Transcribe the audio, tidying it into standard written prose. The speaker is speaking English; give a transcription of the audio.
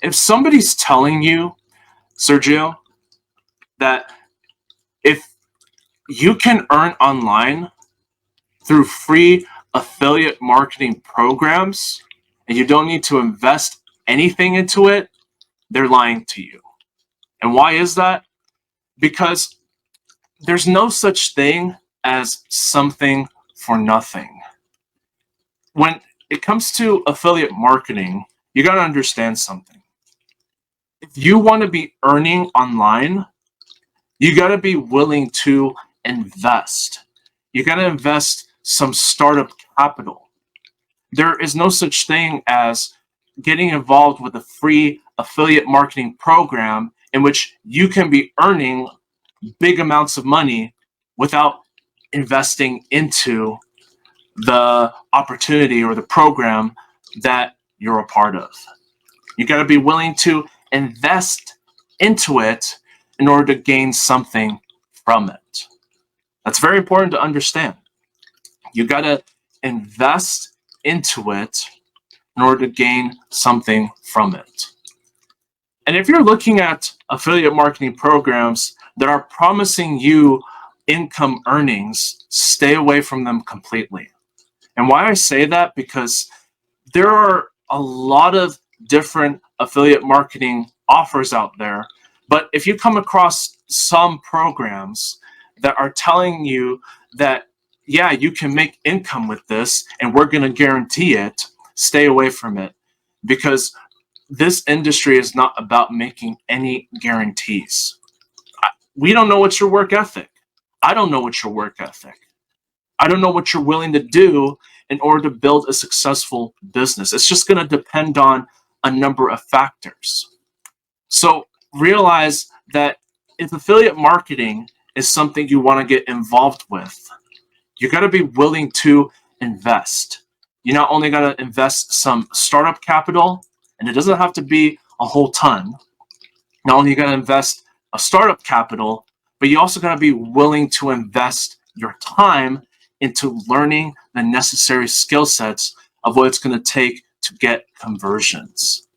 If somebody's telling you, Sergio, that if you can earn online through free affiliate marketing programs and you don't need to invest anything into it, they're lying to you. And why is that? Because there's no such thing as something for nothing. When it comes to affiliate marketing, you got to understand something. If you want to be earning online, you got to be willing to invest. You got to invest some startup capital. There is no such thing as getting involved with a free affiliate marketing program in which you can be earning big amounts of money without investing into the opportunity or the program that you're a part of. You got to be willing to invest into it in order to gain something from it. That's very important to understand. You got to invest into it in order to gain something from it. And if you're looking at affiliate marketing programs that are promising you income earnings, stay away from them completely. And why I say that, because there are a lot of different affiliate marketing offers out there. But if you come across some programs that are telling you that, yeah, you can make income with this and we're going to guarantee it, stay away from it, because this industry is not about making any guarantees. We don't know what's your work ethic. I don't know what's your work ethic. I don't know what you're willing to do in order to build a successful business. It's just going to depend on a number of factors. So realize that if affiliate marketing is something you want to get involved with, you got to be willing to invest. You not only got to invest some startup capital, and it doesn't have to be a whole ton. Not only you got to invest a startup capital, but you also got to be willing to invest your time into learning the necessary skill sets of what it's going to take to get conversions.